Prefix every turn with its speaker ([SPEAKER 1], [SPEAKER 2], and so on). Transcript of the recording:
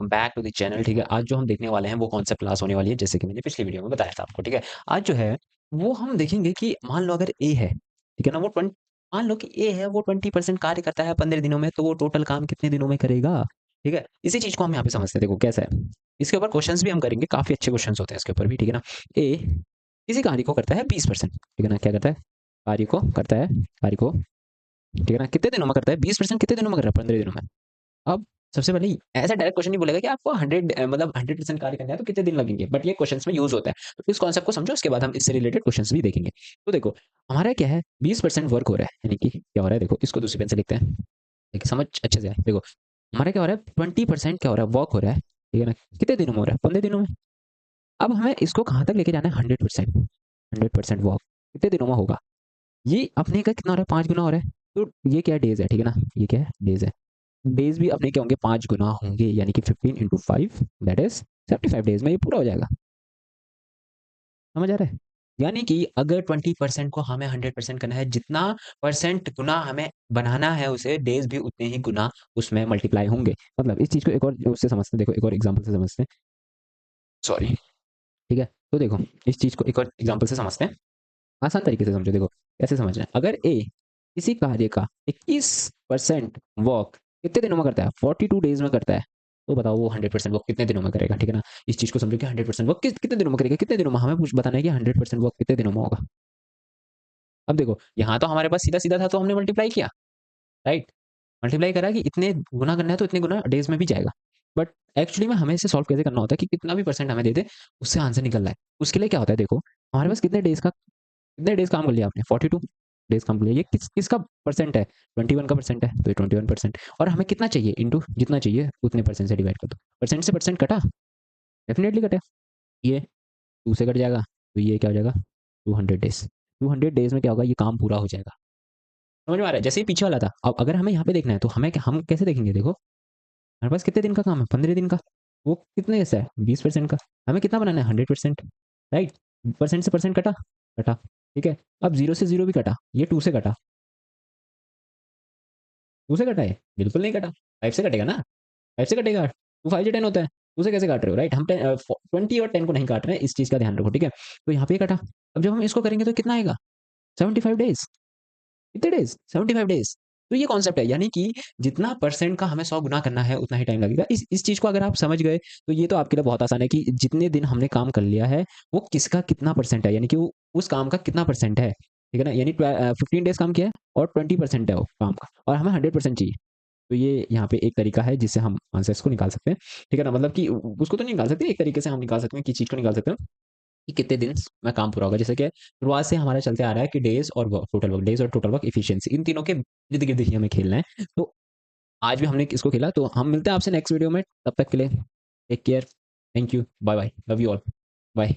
[SPEAKER 1] Welcome back to the channel. ठीक है, आज जो हम देखने वाले हैं वो कॉन्सेप्ट क्लास होने वाली है, जैसे कि मैंने पिछली वीडियो में बताया था आपको। ठीक है, आज जो है वो हम देखेंगे कि मान लो अगर ए है, ठीक है ना, वो 20, मान लो कि ए है वो 20% कार्य करता है 15 दिनों में, तो वो टोटल काम कितने दिनों में करेगा। ठीक है, इसी चीज को हम यहाँ पे समझते हैं। देखो कैसा है, इसके ऊपर क्वेश्चंस भी हम करेंगे, काफी अच्छे क्वेश्चंस होते हैं इसके ऊपर भी। ठीक है ना, ए किसी कार्य को करता है 20%, ठीक है ना, क्या करता है, कार्य को करता है, कार्य को, ठीक है ना, कितने दिनों में करता है 20%, कितने दिनों में कर रहा है 15 दिनों में। अब सबसे पहले ऐसा डायरेक्ट क्वेश्चन नहीं बोलेगा कि आपको 100 मतलब 100% कार्य करना है तो कितने दिन लगेंगे, बट ये क्वेश्चंस में यूज होता है। तो इस कॉन्सेप्ट को समझो, उसके बाद हम इससे रिलेटेड क्वेश्चंस भी देखेंगे। तो देखो हमारा क्या है, 20% वर्क हो रहा है, यानी कि क्या हो रहा है, देखो इसको दूसरी पेन से लिखते हैं, देखिए समझ अच्छे से आए। देखो हमारा क्या हो रहा है, 20% क्या हो रहा है, वर्क हो रहा है, ठीक है ना, कितने दिनों में हो रहा है, 15 दिनों में। अब हमें इसको कहाँ तक लेके जाना है, 100%, 100% वर्क कितने दिनों में होगा, ये अपने का कितना हो रहा है, 5 गुना हो रहा है। तो ये क्या डेज है, ठीक है ना, ये क्या है, डेज है। डेज भी अपने क्या होंगे, 5 गुना होंगे, यानी कि 15 × 5 दैट इज 75 डेज में ये पूरा हो जाएगा। समझ आ रहा है, यानी कि अगर 20% को हमें 100% करना है, जितना परसेंट गुना हमें बनाना है उसे, डेज भी उतने ही गुना उसमें मल्टीप्लाई होंगे। मतलब इस चीज को एक और उससे समझते हैं, देखो एक और एग्जांपल से समझते हैं, सॉरी। ठीक है, तो देखो इस चीज को एक और एग्जांपल से समझते हैं, आसान तरीके से समझो। देखो कैसे समझना है, अगर ए किसी कार्य का 21% वर्क कितने दिनों में करता है, 42 डेज में करता है, तो बताओ वो 100% वर्क कितने दिनों में करेगा। ठीक है ना, इस चीज को समझो कि 100% वर्क कितने दिनों में करेगा, कितने दिनों में, हमें कुछ बताना है कि 100% वर्क कितने दिनों में होगा। अब देखो यहाँ तो हमारे पास सीधा सीधा था, तो हमने मल्टीप्लाई किया, राइट, मल्टीप्लाई करा कि इतने गुना करना है तो इतने गुना डेज में भी जाएगा। बट एक्चुअली में हमें इसे सॉल्व कैसे करना होता है कि कितना भी परसेंट हमें दे दे, उससे आंसर निकल रहा है। उसके लिए क्या होता है, देखो हमारे पास कितने डेज काम कर लिया आपने, 42 डेज काम कर लिया। ये किसका परसेंट है, 21 का परसेंट है, तो ये 21%। और हमें कितना चाहिए, इंटू जितना चाहिए उतने परसेंट से डिवाइड कर दो। परसेंट से परसेंट कटा, डेफिनेटली कटे, ये 2 से कट जाएगा, तो ये क्या हो जाएगा, 200 डेज। 200 डेज में क्या होगा, ये काम पूरा हो जाएगा। समझ में आ रहा है, जैसे ही पीछे वाला था। अब अगर हमें यहाँ पे देखना है तो हम कैसे देखेंगे, देखो हमारे पास कितने दिन का काम है, 15 दिन का, वो कितने ऐसा है, 20% का, हमें कितना बनाना है, 100%, राइट। परसेंट से परसेंट कटा, कटा, ठीक है। अब जीरो से जीरो भी कटा, ये 2 से कटा, 2 से कटा है, बिल्कुल नहीं कटा, 5 से कटेगा ना, 5 से कटेगा, 2 5 10 होता है, 2 से कैसे काट रहे हो, राइट। हम 20 और 10 को नहीं काट रहे हैं, इस चीज का ध्यान रखो, ठीक है। तो यहाँ पे कटा। अब जब हम इसको करेंगे तो कितना आएगा, 75 डेज। कितने डेज, 75 डेज। तो ये कॉन्सेप्ट है, यानी कि जितना परसेंट का हमें 100 गुना करना है उतना ही टाइम लगेगा। इस चीज को अगर आप समझ गए तो ये तो आपके लिए बहुत आसान है कि जितने दिन हमने काम कर लिया है वो किसका कितना परसेंट है, यानी कि वो उस काम का कितना परसेंट है, ठीक है ना। यानी 15 डेज काम किया है और 20% है वो काम का, और हमें 100% चाहिए। तो ये यहाँ पे एक तरीका है जिससे हम आंसर्स को निकाल सकते हैं, ठीक है ना। मतलब कि उसको तो नहीं निकाल सकते, एक तरीके से हम निकाल सकते हैं कि चीज को निकाल सकते हैं कि कितने दिन में काम पूरा होगा। जैसे कि शुरुआत से हमारा चलते आ रहा है कि डेज और वर्क, टोटल वर्क, डेज और टोटल वर्क इफिशिएंसी, इन तीनों के इर्द गिर्द ही हमें खेलना है। तो आज भी हमने इसको खेला, तो हम मिलते हैं आपसे नेक्स्ट वीडियो में, तब तक के लिए take care, thank you, bye bye, love you all, bye.